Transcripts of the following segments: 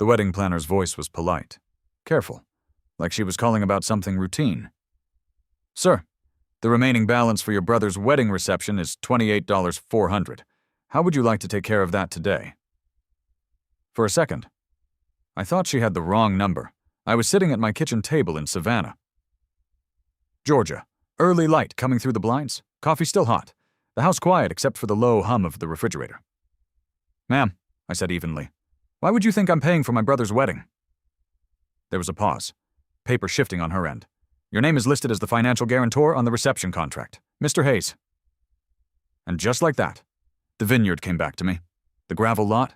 The wedding planner's voice was polite, careful, like she was calling about something routine. "Sir, the remaining balance for your brother's wedding reception is $28,400. How would you like to take care of that today?" For a second, I thought she had the wrong number. I was sitting at my kitchen table in Savannah, Georgia. Early light coming through the blinds. Coffee still hot. The house quiet except for the low hum of the refrigerator. "Ma'am," I said evenly, "why would you think I'm paying for my brother's wedding?" There was a pause, paper shifting on her end. "Your name is listed as the financial guarantor on the reception contract, Mr. Hayes." And just like that, the vineyard came back to me. The gravel lot,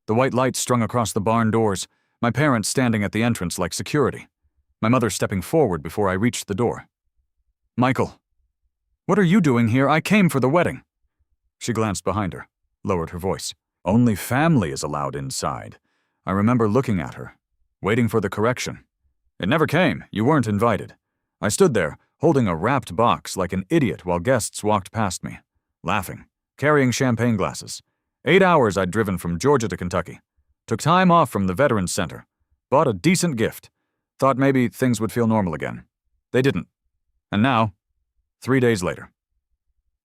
the white lights strung across the barn doors, my parents standing at the entrance like security, my mother stepping forward before I reached the door. "Michael, what are you doing here? I came for the wedding." She glanced behind her, lowered her voice. "Only family is allowed inside." I remember looking at her, waiting for the correction. "It never came. You weren't invited." I stood there, holding a wrapped box like an idiot while guests walked past me, laughing, carrying champagne glasses. 8 hours I'd driven from Georgia to Kentucky. Took time off from the Veterans Center. Bought a decent gift. Thought maybe things would feel normal again. They didn't. And now, 3 days later,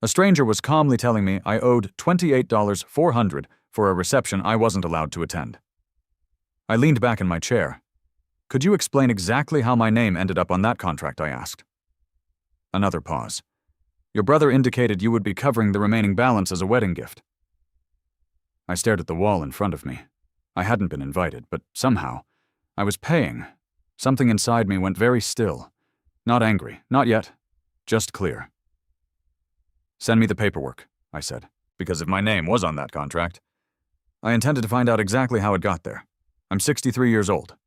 a stranger was calmly telling me I owed $28,400 for a reception I wasn't allowed to attend. I leaned back in my chair. "Could you explain exactly how my name ended up on that contract?" I asked. Another pause. "Your brother indicated you would be covering the remaining balance as a wedding gift." I stared at the wall in front of me. I hadn't been invited, but somehow, I was paying. Something inside me went very still. Not angry, not yet, just clear. "Send me the paperwork," I said, because if my name was on that contract, I intended to find out exactly how it got there. I'm 63 years old.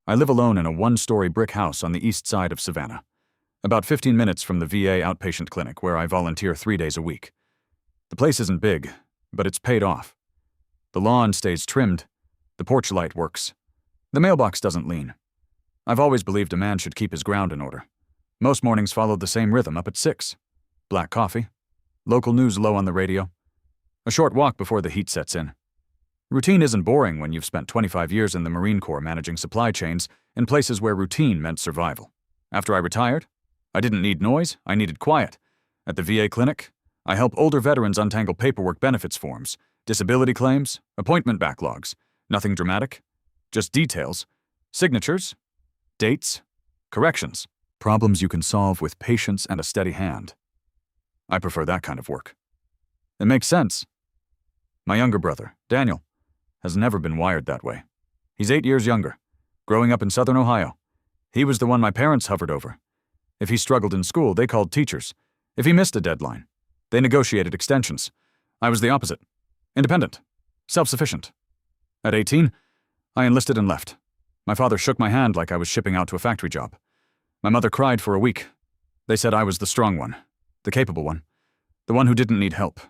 I live alone in a one-story brick house on the east side of Savannah, about 15 minutes from the VA outpatient clinic where I volunteer 3 days a week. The place isn't big, but it's paid off. The lawn stays trimmed, the porch light works. The mailbox doesn't lean. I've always believed a man should keep his ground in order. Most mornings followed the same rhythm up at 6. Black coffee, local news low on the radio, a short walk before the heat sets in. Routine isn't boring when you've spent 25 years in the Marine Corps managing supply chains in places where routine meant survival. After I retired, I didn't need noise, I needed quiet. At the VA clinic, I help older veterans untangle paperwork benefits forms, disability claims, appointment backlogs. Nothing dramatic, just details, signatures, dates, corrections, problems you can solve with patience and a steady hand. I prefer that kind of work. It makes sense. My younger brother, Daniel, has never been wired that way. He's 8 years younger, growing up in southern Ohio. He was the one my parents hovered over. If he struggled in school, they called teachers. If he missed a deadline, they negotiated extensions. I was the opposite. Independent. Self-sufficient. At 18, I enlisted and left. My father shook my hand like I was shipping out to a factory job. My mother cried for a week. They said I was the strong one, the capable one, the one who didn't need help.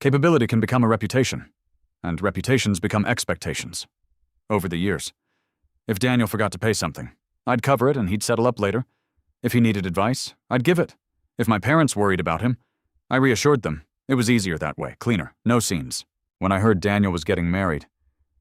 Capability can become a reputation, and reputations become expectations. Over the years. If Daniel forgot to pay something, I'd cover it and he'd settle up later. If he needed advice, I'd give it. If my parents worried about him, I reassured them. It was easier that way, cleaner, no scenes. When I heard Daniel was getting married,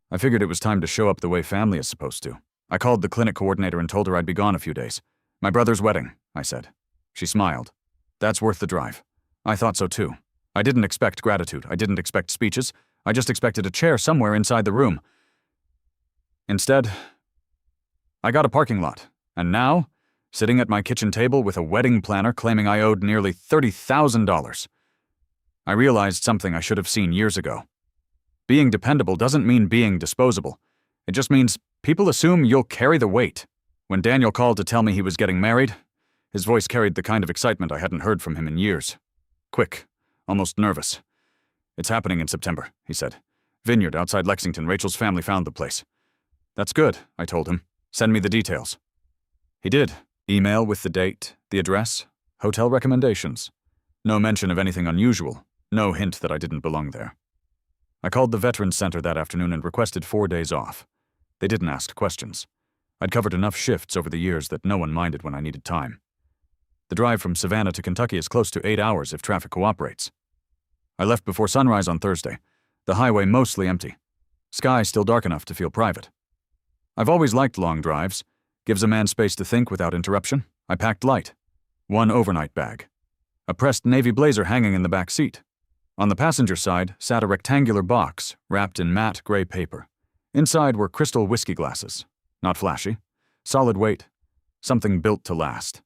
I figured it was time to show up the way family is supposed to. I called the clinic coordinator and told her I'd be gone a few days. "My brother's wedding," I said. She smiled. "That's worth the drive." I thought so too. I didn't expect gratitude. I didn't expect speeches. I just expected a chair somewhere inside the room. Instead, I got a parking lot, and now, sitting at my kitchen table with a wedding planner claiming I owed nearly $30,000. I realized something I should have seen years ago. Being dependable doesn't mean being disposable. It just means people assume you'll carry the weight. When Daniel called to tell me he was getting married, his voice carried the kind of excitement I hadn't heard from him in years. Quick, almost nervous. "It's happening in September," he said. "Vineyard outside Lexington. Rachel's family found the place." "That's good," I told him. "Send me the details." He did. Email with the date, the address, hotel recommendations. No mention of anything unusual, no hint that I didn't belong there. I called the Veterans Center that afternoon and requested 4 days off. They didn't ask questions. I'd covered enough shifts over the years that no one minded when I needed time. The drive from Savannah to Kentucky is close to 8 hours if traffic cooperates. I left before sunrise on Thursday, the highway mostly empty. Sky still dark enough to feel private. I've always liked long drives. Gives a man space to think without interruption. I packed light. One overnight bag. A pressed navy blazer hanging in the back seat. On the passenger side sat a rectangular box wrapped in matte gray paper. Inside were crystal whiskey glasses. Not flashy. Solid weight. Something built to last.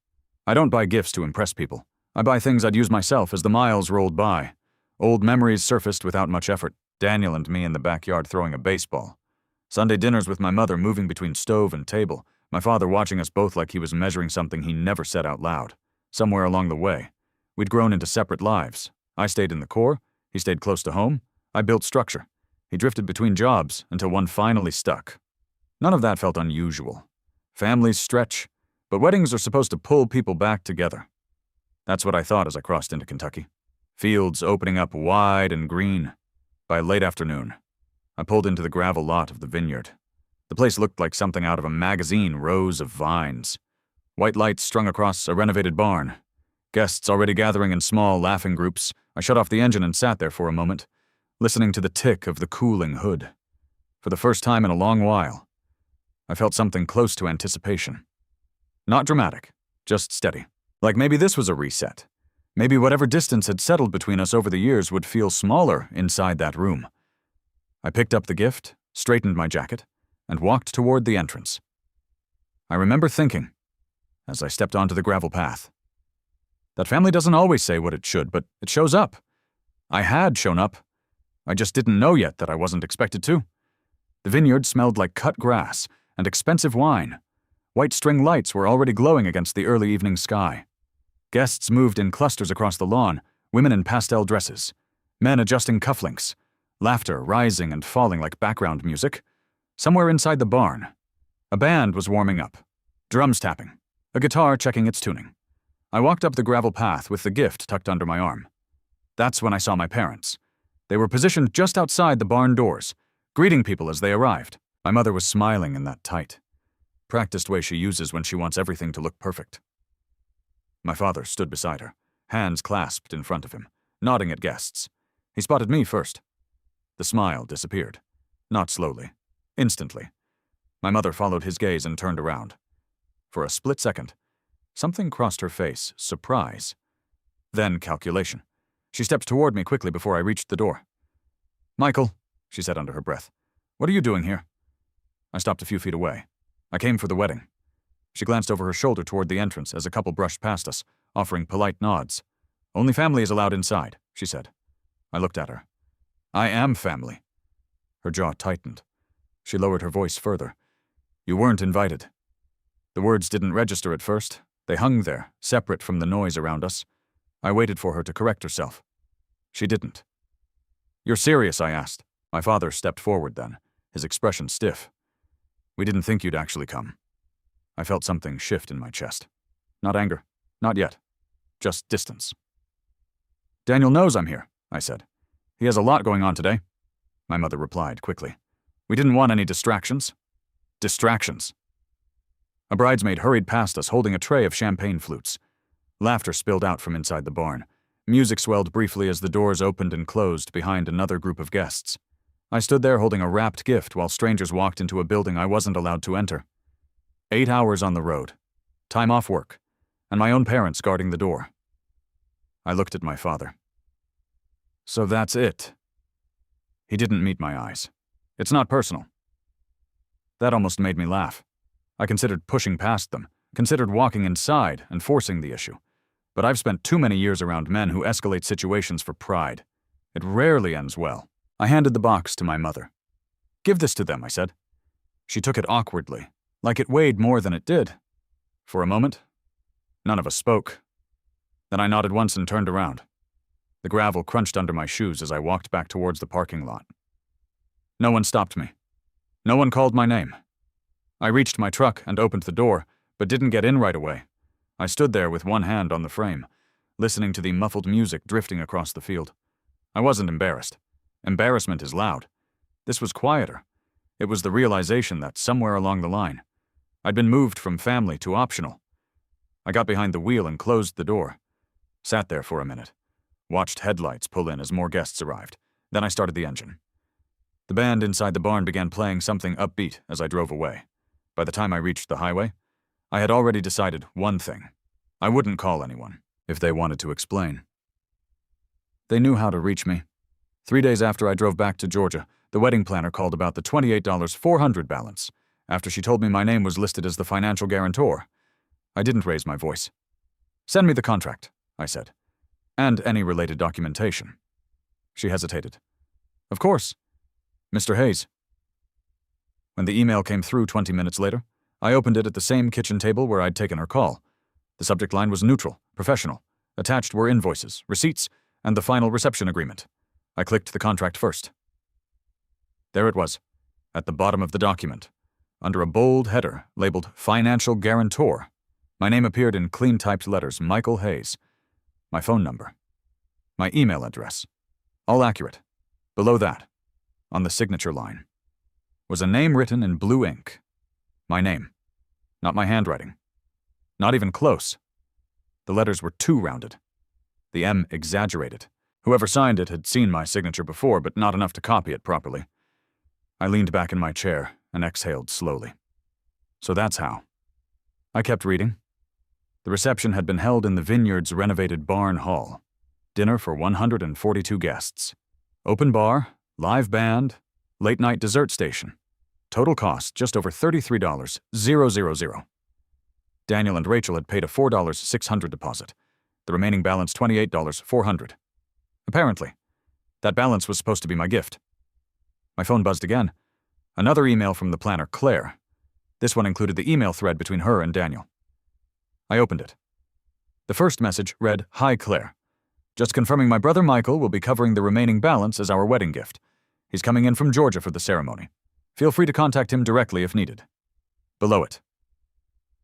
I don't buy gifts to impress people. I buy things I'd use myself as the miles rolled by. Old memories surfaced without much effort. Daniel and me in the backyard throwing a baseball. Sunday dinners with my mother moving between stove and table. My father watching us both like he was measuring something he never said out loud. Somewhere along the way, we'd grown into separate lives. I stayed in the Corps. He stayed close to home. I built structure. He drifted between jobs until one finally stuck. None of that felt unusual. Families stretch, but weddings are supposed to pull people back together. That's what I thought as I crossed into Kentucky. Fields opening up wide and green. By late afternoon, I pulled into the gravel lot of the vineyard. The place looked like something out of a magazine, rows of vines. White lights strung across a renovated barn. Guests already gathering in small, laughing groups. I shut off the engine and sat there for a moment, listening to the tick of the cooling hood. For the first time in a long while, I felt something close to anticipation. Not dramatic, just steady. Like maybe this was a reset. Maybe whatever distance had settled between us over the years would feel smaller inside that room. I picked up the gift, straightened my jacket, and walked toward the entrance. I remember thinking, as I stepped onto the gravel path, that family doesn't always say what it should, but it shows up. I had shown up. I just didn't know yet that I wasn't expected to. The vineyard smelled like cut grass and expensive wine. White string lights were already glowing against the early evening sky. Guests moved in clusters across the lawn, women in pastel dresses, men adjusting cufflinks, laughter rising and falling like background music. Somewhere inside the barn, a band was warming up, drums tapping, a guitar checking its tuning. I walked up the gravel path with the gift tucked under my arm. That's when I saw my parents. They were positioned just outside the barn doors, greeting people as they arrived. My mother was smiling in that tight, practiced way she uses when she wants everything to look perfect. My father stood beside her, hands clasped in front of him, nodding at guests. He spotted me first. The smile disappeared, not slowly, instantly. My mother followed his gaze and turned around. For a split second, something crossed her face, surprise. Then calculation. She stepped toward me quickly before I reached the door. "Michael," she said under her breath, "what are you doing here?" I stopped a few feet away. I came for the wedding. She glanced over her shoulder toward the entrance as a couple brushed past us, offering polite nods. "Only family is allowed inside," she said. I looked at her. "I am family." Her jaw tightened. She lowered her voice further. "You weren't invited." The words didn't register at first. They hung there, separate from the noise around us. I waited for her to correct herself. She didn't. "You're serious?" I asked. My father stepped forward then, his expression stiff. "We didn't think you'd actually come." I felt something shift in my chest. Not anger. Not yet. Just distance. "Daniel knows I'm here," I said. "He has a lot going on today." My mother replied quickly. "We didn't want any distractions." Distractions. A bridesmaid hurried past us holding a tray of champagne flutes. Laughter spilled out from inside the barn. Music swelled briefly as the doors opened and closed behind another group of guests. I stood there holding a wrapped gift while strangers walked into a building I wasn't allowed to enter. 8 hours on the road, time off work, and my own parents guarding the door. I looked at my father. "So that's it." He didn't meet my eyes. "It's not personal." That almost made me laugh. I considered pushing past them, considered walking inside and forcing the issue. But I've spent too many years around men who escalate situations for pride. It rarely ends well. I handed the box to my mother. "Give this to them," I said. She took it awkwardly, like it weighed more than it did. For a moment, none of us spoke. Then I nodded once and turned around. The gravel crunched under my shoes as I walked back towards the parking lot. No one stopped me. No one called my name. I reached my truck and opened the door, but didn't get in right away. I stood there with one hand on the frame, listening to the muffled music drifting across the field. I wasn't embarrassed. Embarrassment is loud. This was quieter. It was the realization that somewhere along the line, I'd been moved from family to optional. I got behind the wheel and closed the door. Sat there for a minute. Watched headlights pull in as more guests arrived. Then I started the engine. The band inside the barn began playing something upbeat as I drove away. By the time I reached the highway, I had already decided one thing. I wouldn't call anyone if they wanted to explain. They knew how to reach me. 3 days after I drove back to Georgia, the wedding planner called about the $28,400 balance after she told me my name was listed as the financial guarantor. I didn't raise my voice. "Send me the contract," I said, "and any related documentation." She hesitated. "Of course. Mr. Hayes." When the email came through 20 minutes later, I opened it at the same kitchen table where I'd taken her call. The subject line was neutral, professional. Attached were invoices, receipts, and the final reception agreement. I clicked the contract first. There it was, at the bottom of the document, under a bold header labeled Financial Guarantor. My name appeared in clean-typed letters, Michael Hayes. My phone number. My email address. All accurate. Below that, on the signature line, was a name written in blue ink. My name. Not my handwriting. Not even close. The letters were too rounded. The M exaggerated. Whoever signed it had seen my signature before, but not enough to copy it properly. I leaned back in my chair and exhaled slowly. So that's how. I kept reading. The reception had been held in the vineyard's renovated barn hall. Dinner for 142 guests. Open bar, live band, late-night dessert station. Total cost just over $33,000. Daniel and Rachel had paid a $4,600 deposit. The remaining balance $28,400. Apparently, that balance was supposed to be my gift. My phone buzzed again. Another email from the planner, Claire. This one included the email thread between her and Daniel. I opened it. The first message read, "Hi, Claire. Just confirming my brother Michael will be covering the remaining balance as our wedding gift. He's coming in from Georgia for the ceremony. Feel free to contact him directly if needed." Below it,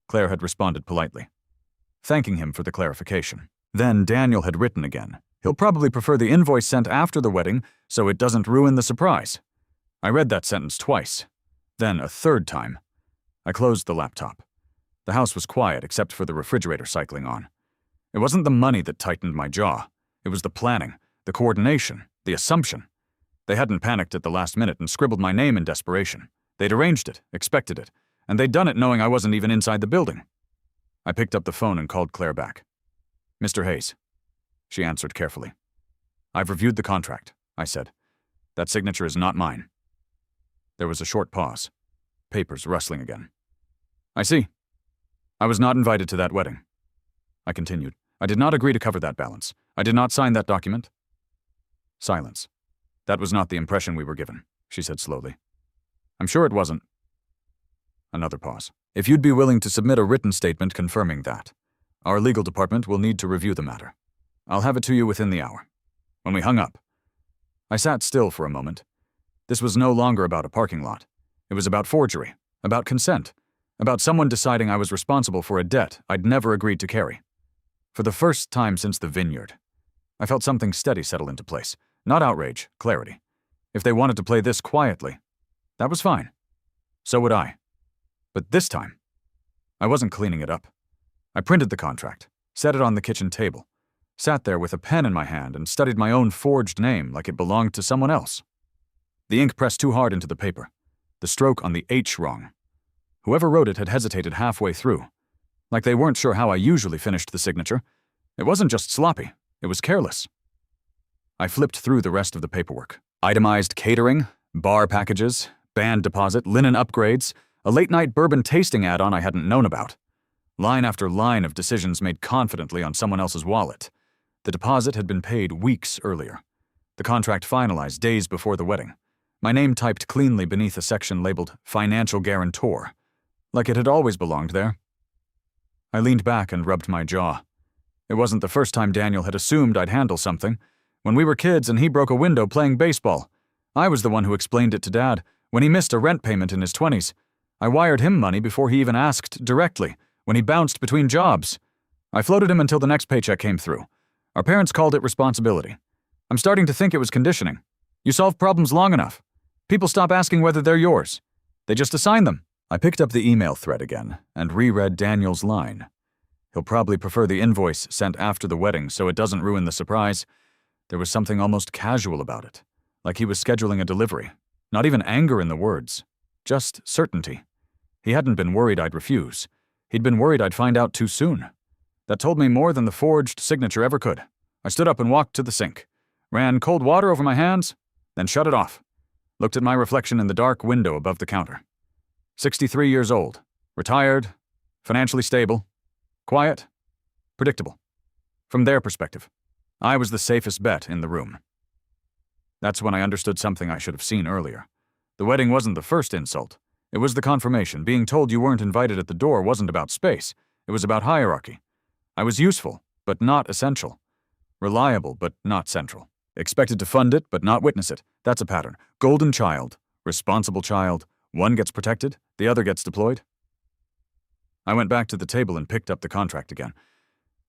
Claire had responded politely, thanking him for the clarification. Then Daniel had written again. "He'll probably prefer the invoice sent after the wedding so it doesn't ruin the surprise." I read that sentence twice, then a third time. I closed the laptop. The house was quiet except for the refrigerator cycling on. It wasn't the money that tightened my jaw. It was the planning, the coordination, the assumption. They hadn't panicked at the last minute and scribbled my name in desperation. They'd arranged it, expected it, and they'd done it knowing I wasn't even inside the building. I picked up the phone and called Claire back. "Mr. Hayes." She answered carefully. "I've reviewed the contract," I said. "That signature is not mine." There was a short pause, papers rustling again. "I see. I was not invited to that wedding." I continued. "I did not agree to cover that balance. I did not sign that document." Silence. "That was not the impression we were given," she said slowly. "I'm sure it wasn't." Another pause. "If you'd be willing to submit a written statement confirming that, our legal department will need to review the matter. I'll have it to you within the hour." When we hung up, I sat still for a moment. This was no longer about a parking lot. It was about forgery, about consent, about someone deciding I was responsible for a debt I'd never agreed to carry. For the first time since the vineyard, I felt something steady settle into place. Not outrage, clarity. If they wanted to play this quietly, that was fine. So would I. But this time, I wasn't cleaning it up. I printed the contract, set it on the kitchen table, sat there with a pen in my hand and studied my own forged name like it belonged to someone else. The ink pressed too hard into the paper, the stroke on the H wrong. Whoever wrote it had hesitated halfway through, like they weren't sure how I usually finished the signature. It wasn't just sloppy, it was careless. I flipped through the rest of the paperwork. Itemized catering, bar packages, band deposit, linen upgrades, a late-night bourbon tasting add-on I hadn't known about. Line after line of decisions made confidently on someone else's wallet. The deposit had been paid weeks earlier. The contract finalized days before the wedding. My name typed cleanly beneath a section labeled Financial Guarantor, like it had always belonged there. I leaned back and rubbed my jaw. It wasn't the first time Daniel had assumed I'd handle something. When we were kids and he broke a window playing baseball, I was the one who explained it to Dad. When he missed a rent payment in his 20s, I wired him money before he even asked directly, when he bounced between jobs. I floated him until the next paycheck came through. Our parents called it responsibility. I'm starting to think it was conditioning. You solve problems long enough. People stop asking whether they're yours. They just assign them. I picked up the email thread again and reread Daniel's line. He'll probably prefer the invoice sent after the wedding so it doesn't ruin the surprise. There was something almost casual about it, like he was scheduling a delivery. Not even anger in the words, just certainty. He hadn't been worried I'd refuse. He'd been worried I'd find out too soon. That told me more than the forged signature ever could. I stood up and walked to the sink, ran cold water over my hands, then shut it off, looked at my reflection in the dark window above the counter. 63 years old, retired, financially stable, quiet, predictable. From their perspective, I was the safest bet in the room. That's when I understood something I should have seen earlier. The wedding wasn't the first insult. It was the confirmation. Being told you weren't invited at the door wasn't about space. It was about hierarchy. I was useful, but not essential. Reliable, but not central. Expected to fund it, but not witness it. That's a pattern. Golden child, responsible child. One gets protected, the other gets deployed. I went back to the table and picked up the contract again.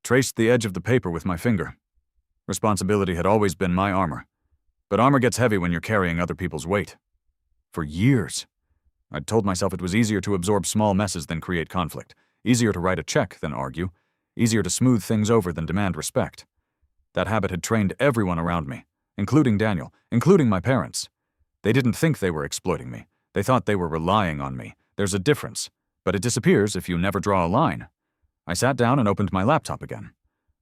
Traced the edge of the paper with my finger. Responsibility had always been my armor. But armor gets heavy when you're carrying other people's weight. For years, I'd told myself it was easier to absorb small messes than create conflict. Easier to write a check than argue. Easier to smooth things over than demand respect. That habit had trained everyone around me, including Daniel, including my parents. They didn't think they were exploiting me. They thought they were relying on me. There's a difference, but it disappears if you never draw a line. I sat down and opened my laptop again.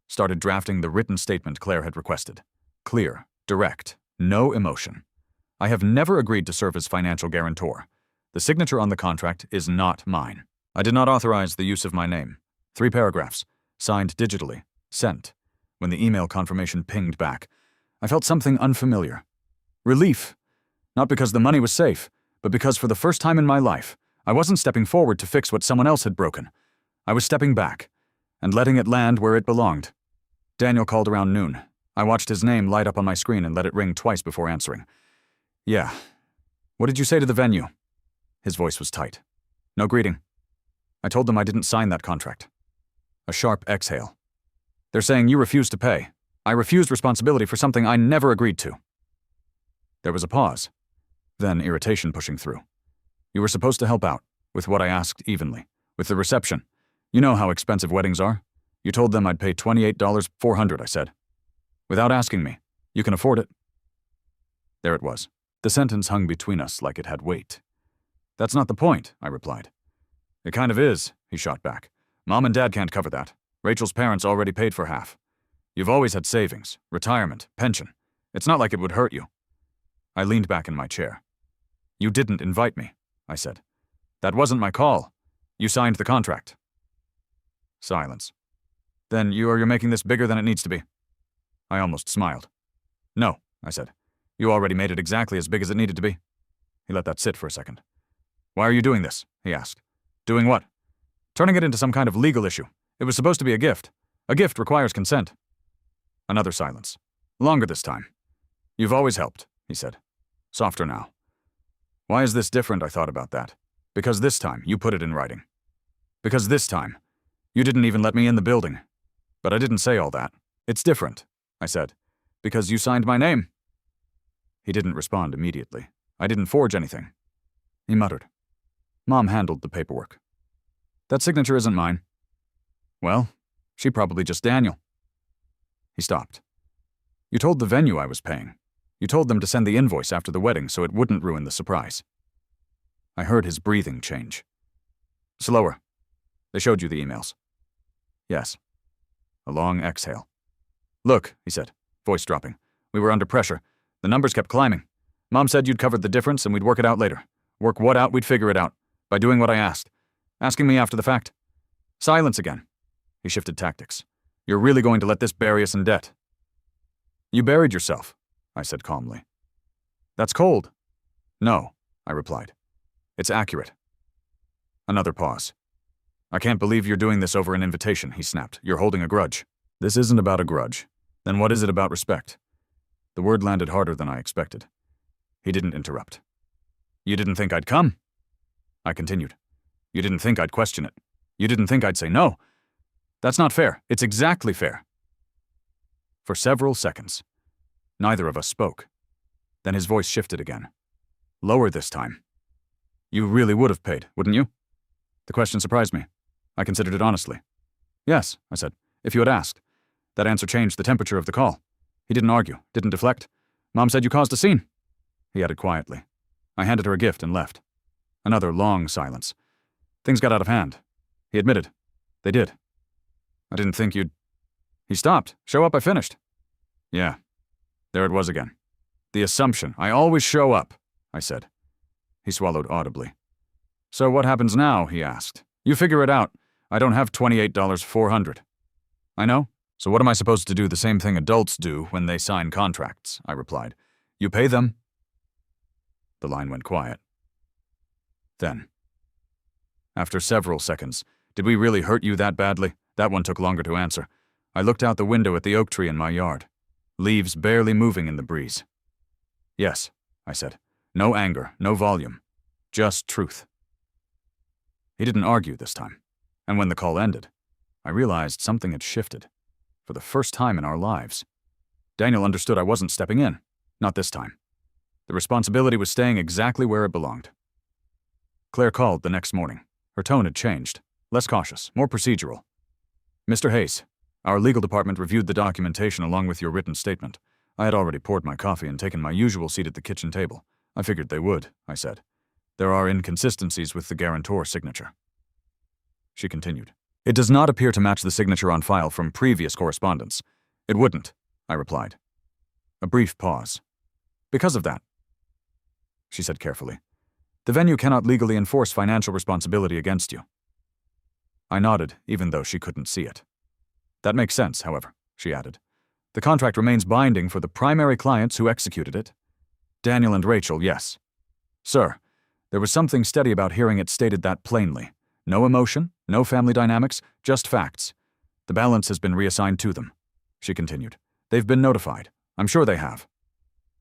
Started drafting the written statement Claire had requested. Clear, direct, no emotion. I have never agreed to serve as financial guarantor. The signature on the contract is not mine. I did not authorize the use of my name. 3 paragraphs, signed digitally, sent. When the email confirmation pinged back, I felt something unfamiliar. Relief. Not because the money was safe, but because for the first time in my life, I wasn't stepping forward to fix what someone else had broken. I was stepping back and letting it land where it belonged. Daniel called around noon. I watched his name light up on my screen and let it ring twice before answering. Yeah. What did you say to the venue? His voice was tight. No greeting. I told them I didn't sign that contract. A sharp exhale. They're saying you refused to pay. I refused responsibility for something I never agreed to. There was a pause. Then irritation pushing through. You were supposed to help out, with what I asked evenly, with the reception. You know how expensive weddings are. You told them I'd pay $28,400, I said. Without asking me. You can afford it. There it was. The sentence hung between us like it had weight. That's not the point, I replied. It kind of is, he shot back. Mom and Dad can't cover that. Rachel's parents already paid for half. You've always had savings, retirement, pension. It's not like it would hurt you. I leaned back in my chair. You didn't invite me, I said. That wasn't my call. You signed the contract. Silence. Then you're making this bigger than it needs to be. I almost smiled. No, I said. You already made it exactly as big as it needed to be. He let that sit for a second. Why are you doing this? He asked. Doing what? Turning it into some kind of legal issue. It was supposed to be a gift. A gift requires consent. Another silence. Longer this time. You've always helped, he said. Softer now. Why is this different? I thought about that. Because this time, you put it in writing. Because this time, you didn't even let me in the building. But I didn't say all that. It's different, I said. Because you signed my name. He didn't respond immediately. I didn't forge anything. He muttered. Mom handled the paperwork. That signature isn't mine. Well, she probably just Daniel. He stopped. You told the venue I was paying. You told them to send the invoice after the wedding so it wouldn't ruin the surprise. I heard his breathing change. Slower. They showed you the emails. Yes. A long exhale. Look, he said, voice dropping. We were under pressure. The numbers kept climbing. Mom said you'd covered the difference and we'd work it out later. Work what out, we'd figure it out. By doing what I asked. Asking me after the fact. Silence again. He shifted tactics. You're really going to let this bury us in debt? You buried yourself, I said calmly. That's cold. No, I replied. It's accurate. Another pause. I can't believe you're doing this over an invitation, he snapped. You're holding a grudge. This isn't about a grudge. Then what is it about respect? The word landed harder than I expected. He didn't interrupt. You didn't think I'd come? I continued. You didn't think I'd question it. You didn't think I'd say no. That's not fair. It's exactly fair. For several seconds, neither of us spoke. Then his voice shifted again. Lower this time. You really would have paid, wouldn't you? The question surprised me. I considered it honestly. Yes, I said, if you had asked. That answer changed the temperature of the call. He didn't argue, didn't deflect. Mom said you caused a scene. He added quietly. I handed her a gift and left. Another long silence. Things got out of hand. He admitted. They did. I didn't think you'd... He stopped. Show up, I finished. Yeah. There it was again. The assumption. I always show up, I said. He swallowed audibly. So what happens now, he asked. You figure it out. I don't have $28,400. I know. So what am I supposed to do the same thing adults do when they sign contracts? I replied. You pay them. The line went quiet. Then, after several seconds, did we really hurt you that badly? That one took longer to answer. I looked out the window at the oak tree in my yard. Leaves barely moving in the breeze. Yes, I said. No anger, no volume. Just truth. He didn't argue this time. And when the call ended, I realized something had shifted. For the first time in our lives. Daniel understood I wasn't stepping in. Not this time. The responsibility was staying exactly where it belonged. Claire called the next morning. Her tone had changed. Less cautious, more procedural. Mr. Hayes, our legal department reviewed the documentation along with your written statement. I had already poured my coffee and taken my usual seat at the kitchen table. I figured they would, I said. There are inconsistencies with the guarantor signature. She continued. It does not appear to match the signature on file from previous correspondence. It wouldn't, I replied. A brief pause. Because of that, she said carefully, the venue cannot legally enforce financial responsibility against you. I nodded, even though she couldn't see it. That makes sense, however, she added. The contract remains binding for the primary clients who executed it. Daniel and Rachel, yes. Sir, there was something steady about hearing it stated that plainly. No emotion, no family dynamics, just facts. The balance has been reassigned to them, she continued. They've been notified. I'm sure they have.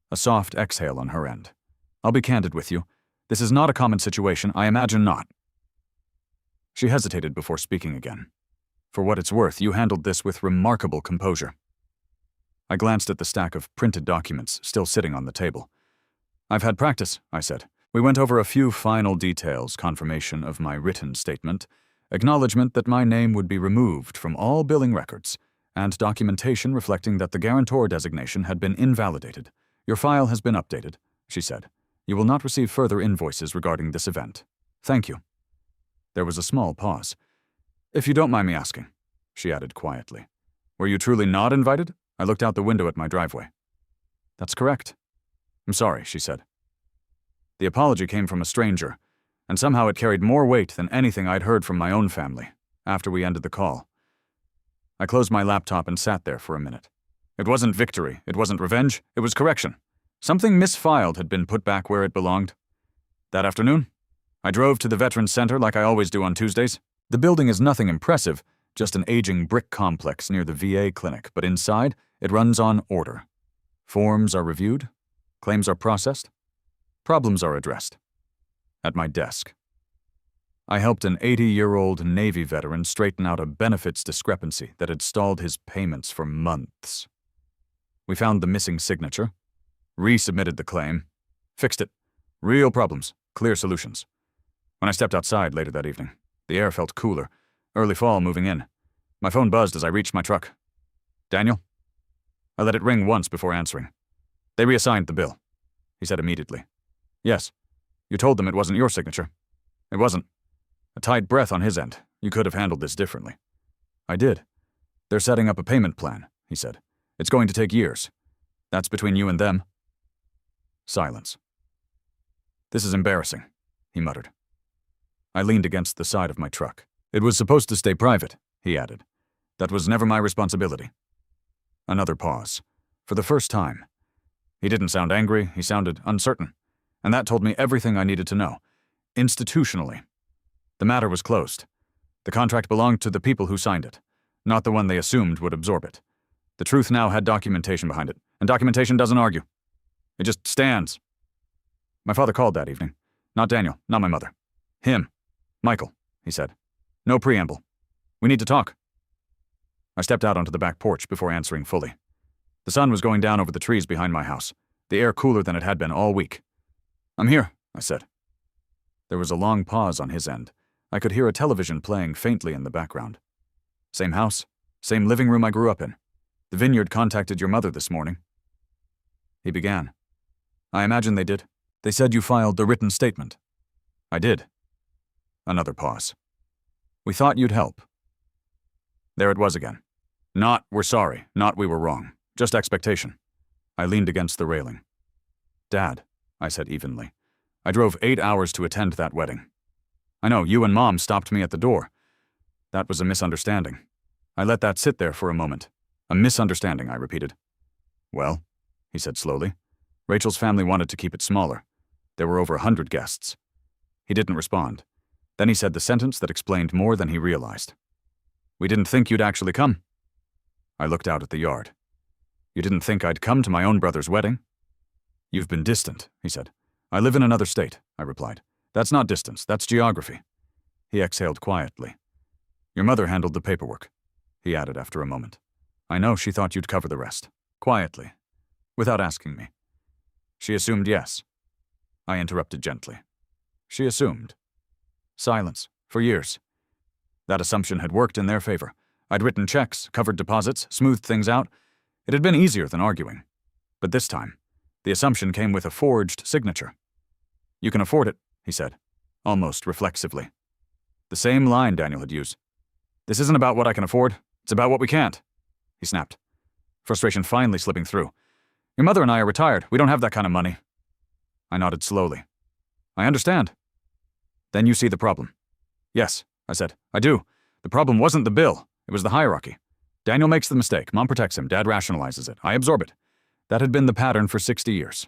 A soft exhale on her end. I'll be candid with you. This is not a common situation, I imagine not. She hesitated before speaking again. For what it's worth, you handled this with remarkable composure. I glanced at the stack of printed documents still sitting on the table. I've had practice, I said. We went over a few final details, confirmation of my written statement, acknowledgement that my name would be removed from all billing records, and documentation reflecting that the guarantor designation had been invalidated. Your file has been updated, she said. You will not receive further invoices regarding this event. Thank you. There was a small pause. If you don't mind me asking, she added quietly. Were you truly not invited? I looked out the window at my driveway. That's correct. I'm sorry, she said. The apology came from a stranger, and somehow it carried more weight than anything I'd heard from my own family after we ended the call. I closed my laptop and sat there for a minute. It wasn't victory, it wasn't revenge, it was correction. Something misfiled had been put back where it belonged. That afternoon, I drove to the Veterans Center like I always do on Tuesdays. The building is nothing impressive, just an aging brick complex near the VA clinic, but inside, it runs on order. Forms are reviewed, claims are processed, problems are addressed. At my desk, I helped an 80-year-old Navy veteran straighten out a benefits discrepancy that had stalled his payments for months. We found the missing signature, resubmitted the claim, fixed it. Real problems, clear solutions. When I stepped outside later that evening, the air felt cooler, early fall moving in. My phone buzzed as I reached my truck. Daniel? I let it ring once before answering. They reassigned the bill, he said immediately. Yes, you told them it wasn't your signature. It wasn't. A tight breath on his end. You could have handled this differently. I did. They're setting up a payment plan, he said. It's going to take years. That's between you and them. Silence. This is embarrassing, he muttered. I leaned against the side of my truck. It was supposed to stay private, he added. That was never my responsibility. Another pause. For the first time. He didn't sound angry, he sounded uncertain. And that told me everything I needed to know. Institutionally. The matter was closed. The contract belonged to the people who signed it, not the one they assumed would absorb it. The truth now had documentation behind it, and documentation doesn't argue. It just stands. My father called that evening. Not Daniel, not my mother. Him. Michael, he said. No preamble. We need to talk. I stepped out onto the back porch before answering fully. The sun was going down over the trees behind my house, the air cooler than it had been all week. I'm here, I said. There was a long pause on his end. I could hear a television playing faintly in the background. Same house, same living room I grew up in. The vineyard contacted your mother this morning. He began. I imagine they did. They said you filed the written statement. I did. Another pause. We thought you'd help. There it was again. Not, we're sorry, not we were wrong. Just expectation. I leaned against the railing. Dad, I said evenly, I drove 8 hours to attend that wedding. I know, you and Mom stopped me at the door. That was a misunderstanding. I let that sit there for a moment. A misunderstanding, I repeated. Well, he said slowly, Rachel's family wanted to keep it smaller. There were over 100 guests. He didn't respond. Then he said the sentence that explained more than he realized. We didn't think you'd actually come. I looked out at the yard. You didn't think I'd come to my own brother's wedding? You've been distant, he said. I live in another state, I replied. That's not distance, that's geography. He exhaled quietly. Your mother handled the paperwork, he added after a moment. I know she thought you'd cover the rest. Quietly, without asking me. She assumed yes. I interrupted gently. She assumed. Silence, for years. That assumption had worked in their favor. I'd written checks, covered deposits, smoothed things out. It had been easier than arguing. But this time, the assumption came with a forged signature. You can afford it, he said, almost reflexively. The same line Daniel had used. This isn't about what I can afford, it's about what we can't, he snapped, frustration finally slipping through. Your mother and I are retired, we don't have that kind of money. I nodded slowly. I understand. Then you see the problem. Yes, I said, I do. The problem wasn't the bill, it was the hierarchy. Daniel makes the mistake, Mom protects him, Dad rationalizes it, I absorb it. That had been the pattern for 60 years.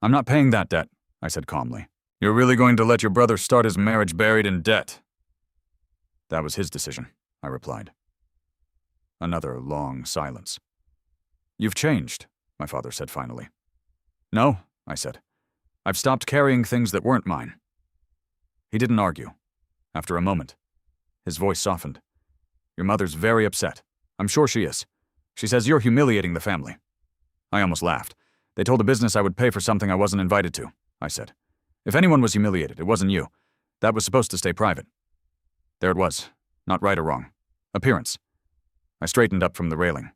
I'm not paying that debt, I said calmly. You're really going to let your brother start his marriage buried in debt? That was his decision, I replied. Another long silence. You've changed, my father said finally. No, I said. I've stopped carrying things that weren't mine. He didn't argue. After a moment, his voice softened. Your mother's very upset. I'm sure she is. She says you're humiliating the family. I almost laughed. They told a business I would pay for something I wasn't invited to, I said. If anyone was humiliated, it wasn't you. That was supposed to stay private. There it was, not right or wrong. Appearance. I straightened up from the railing.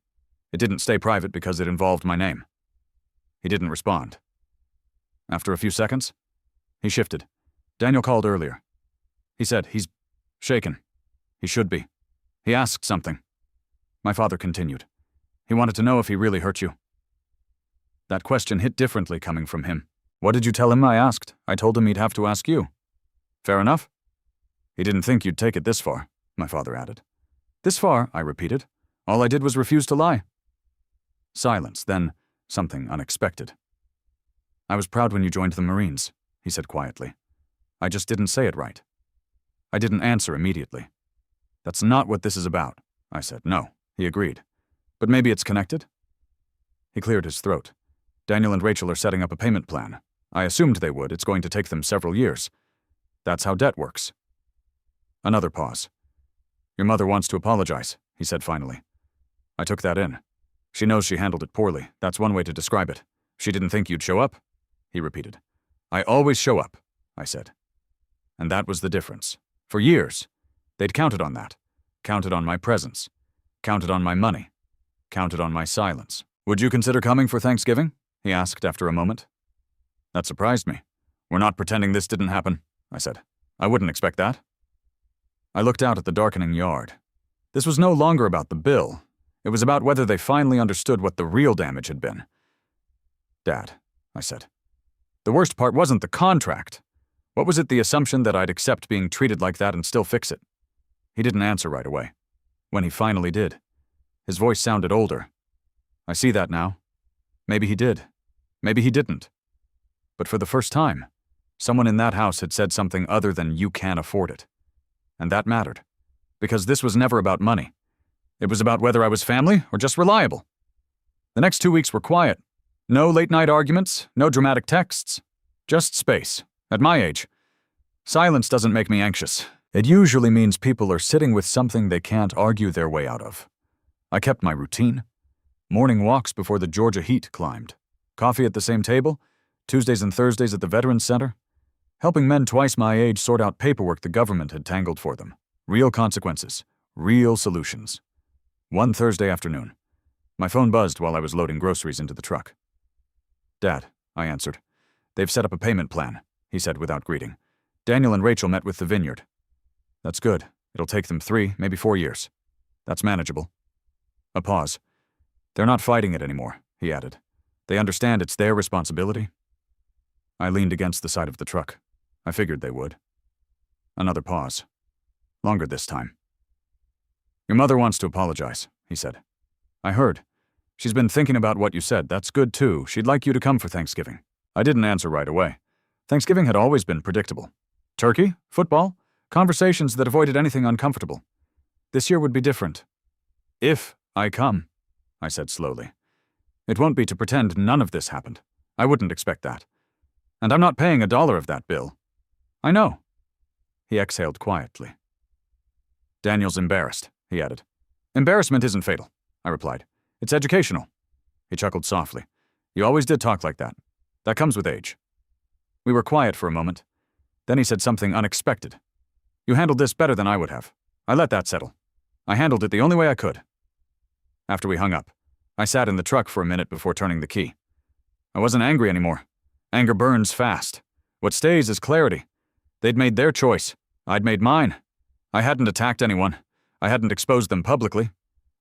It didn't stay private because it involved my name. He didn't respond. After a few seconds, he shifted. Daniel called earlier. He said he's shaken. He should be. He asked something. My father continued. He wanted to know if he really hurt you. That question hit differently coming from him. What did you tell him? I asked. I told him he'd have to ask you. Fair enough. He didn't think you'd take it this far, my father added. This far, I repeated. All I did was refuse to lie. Silence, then something unexpected. I was proud when you joined the Marines, he said quietly. I just didn't say it right. I didn't answer immediately. That's not what this is about, I said. No, he agreed. But maybe it's connected? He cleared his throat. Daniel and Rachel are setting up a payment plan. I assumed they would. It's going to take them several years. That's how debt works. Another pause. Your mother wants to apologize, he said finally. I took that in. She knows she handled it poorly. That's one way to describe it. She didn't think you'd show up, he repeated. I always show up, I said. And that was the difference. For years, they'd counted on that. Counted on my presence. Counted on my money. Counted on my silence. Would you consider coming for Thanksgiving? He asked after a moment. That surprised me. We're not pretending this didn't happen, I said. I wouldn't expect that. I looked out at the darkening yard. This was no longer about the bill. It was about whether they finally understood what the real damage had been. Dad, I said. The worst part wasn't the contract. What was it, the assumption that I'd accept being treated like that and still fix it? He didn't answer right away. When he finally did, his voice sounded older. I see that now. Maybe he did. Maybe he didn't. But for the first time, someone in that house had said something other than "you can't afford it." And that mattered. Because this was never about money. It was about whether I was family or just reliable. The next 2 weeks were quiet. No late-night arguments, no dramatic texts. Just space. At my age. Silence doesn't make me anxious. It usually means people are sitting with something they can't argue their way out of. I kept my routine. Morning walks before the Georgia heat climbed. Coffee at the same table. Tuesdays and Thursdays at the Veterans Center. Helping men twice my age sort out paperwork the government had tangled for them. Real consequences. Real solutions. One Thursday afternoon. My phone buzzed while I was loading groceries into the truck. Dad, I answered. They've set up a payment plan, he said without greeting. Daniel and Rachel met with the vineyard. That's good. It'll take them 3, maybe 4 years. That's manageable. A pause. They're not fighting it anymore, he added. They understand it's their responsibility. I leaned against the side of the truck. I figured they would. Another pause. Longer this time. Your mother wants to apologize, he said. I heard. She's been thinking about what you said. That's good too. She'd like you to come for Thanksgiving. I didn't answer right away. Thanksgiving had always been predictable. Turkey? Football? Conversations that avoided anything uncomfortable. This year would be different. If I come, I said slowly. It won't be to pretend none of this happened. I wouldn't expect that. And I'm not paying $1 of that bill. I know. He exhaled quietly. Daniel's embarrassed, he added. Embarrassment isn't fatal, I replied. It's educational. He chuckled softly. You always did talk like that. That comes with age. We were quiet for a moment. Then he said something unexpected. You handled this better than I would have. I let that settle. I handled it the only way I could. After we hung up, I sat in the truck for a minute before turning the key. I wasn't angry anymore. Anger burns fast. What stays is clarity. They'd made their choice. I'd made mine. I hadn't attacked anyone. I hadn't exposed them publicly.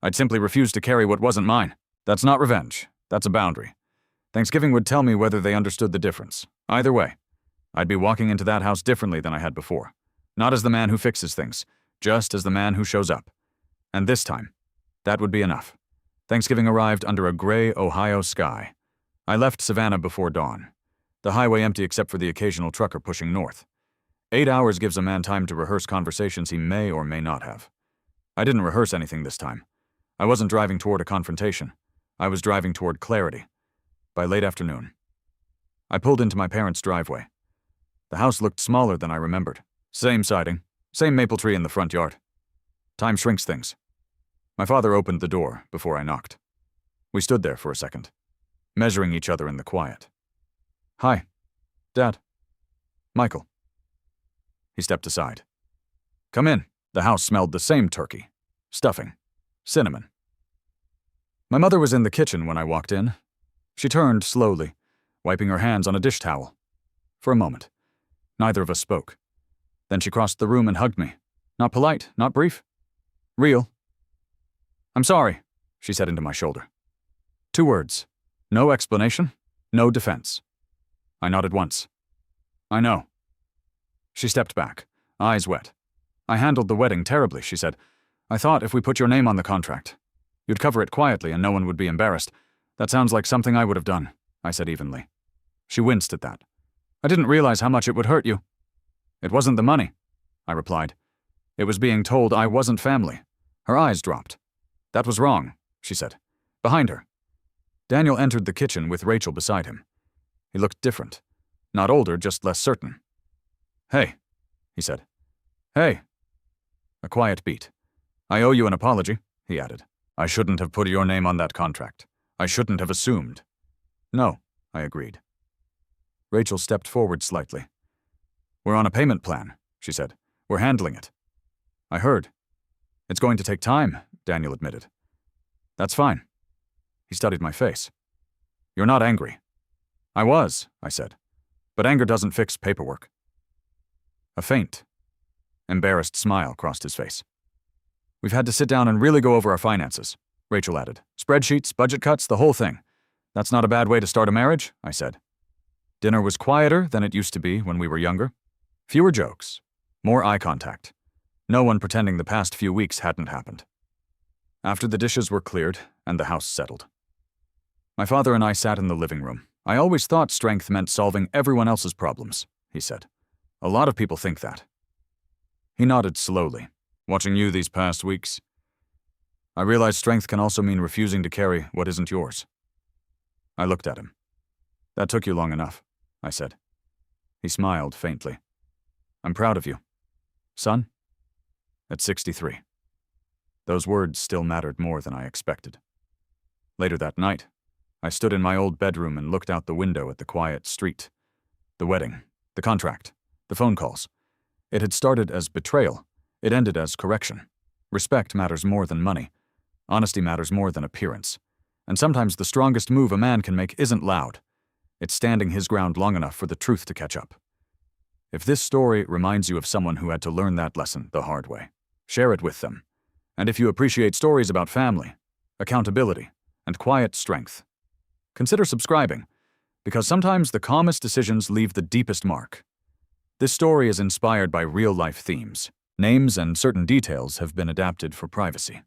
I'd simply refused to carry what wasn't mine. That's not revenge. That's a boundary. Thanksgiving would tell me whether they understood the difference. Either way, I'd be walking into that house differently than I had before. Not as the man who fixes things, just as the man who shows up. And this time, that would be enough. Thanksgiving arrived under a gray Ohio sky. I left Savannah before dawn. The highway empty except for the occasional trucker pushing north. 8 hours gives a man time to rehearse conversations he may or may not have. I didn't rehearse anything this time. I wasn't driving toward a confrontation. I was driving toward clarity. By late afternoon, I pulled into my parents' driveway. The house looked smaller than I remembered. Same siding, same maple tree in the front yard. Time shrinks things. My father opened the door before I knocked. We stood there for a second, measuring each other in the quiet. Hi, Dad. Michael. He stepped aside. Come in. The house smelled the same turkey, stuffing, cinnamon. My mother was in the kitchen when I walked in. She turned slowly, wiping her hands on a dish towel. For a moment, neither of us spoke. Then she crossed the room and hugged me. Not polite, not brief. Real. I'm sorry, she said into my shoulder. 2 words. No explanation, no defense. I nodded once. I know. She stepped back, eyes wet. I handled the wedding terribly, she said. I thought if we put your name on the contract, you'd cover it quietly and no one would be embarrassed. That sounds like something I would have done, I said evenly. She winced at that. I didn't realize how much it would hurt you. It wasn't the money, I replied. It was being told I wasn't family. Her eyes dropped. That was wrong, she said. Behind her. Daniel entered the kitchen with Rachel beside him. He looked different. Not older, just less certain. Hey, he said. Hey. A quiet beat. I owe you an apology, he added. I shouldn't have put your name on that contract. I shouldn't have assumed. No, I agreed. Rachel stepped forward slightly. We're on a payment plan, she said. We're handling it. I heard. It's going to take time, Daniel admitted. That's fine. He studied my face. You're not angry. I was, I said. But anger doesn't fix paperwork. A faint, embarrassed smile crossed his face. We've had to sit down and really go over our finances, Rachel added. Spreadsheets, budget cuts, the whole thing. That's not a bad way to start a marriage, I said. Dinner was quieter than it used to be when we were younger. Fewer jokes, more eye contact. No one pretending the past few weeks hadn't happened. After the dishes were cleared and the house settled, my father and I sat in the living room. I always thought strength meant solving everyone else's problems, he said. A lot of people think that. He nodded slowly. Watching you these past weeks, I realized strength can also mean refusing to carry what isn't yours. I looked at him. That took you long enough, I said. He smiled faintly. I'm proud of you. Son? At 63. Those words still mattered more than I expected. Later that night, I stood in my old bedroom and looked out the window at the quiet street. The wedding, the contract, the phone calls. It had started as betrayal. It ended as correction. Respect matters more than money. Honesty matters more than appearance. And sometimes the strongest move a man can make isn't loud. It's standing his ground long enough for the truth to catch up. If this story reminds you of someone who had to learn that lesson the hard way, share it with them. And if you appreciate stories about family, accountability, and quiet strength, consider subscribing, because sometimes the calmest decisions leave the deepest mark. This story is inspired by real-life themes. Names and certain details have been adapted for privacy.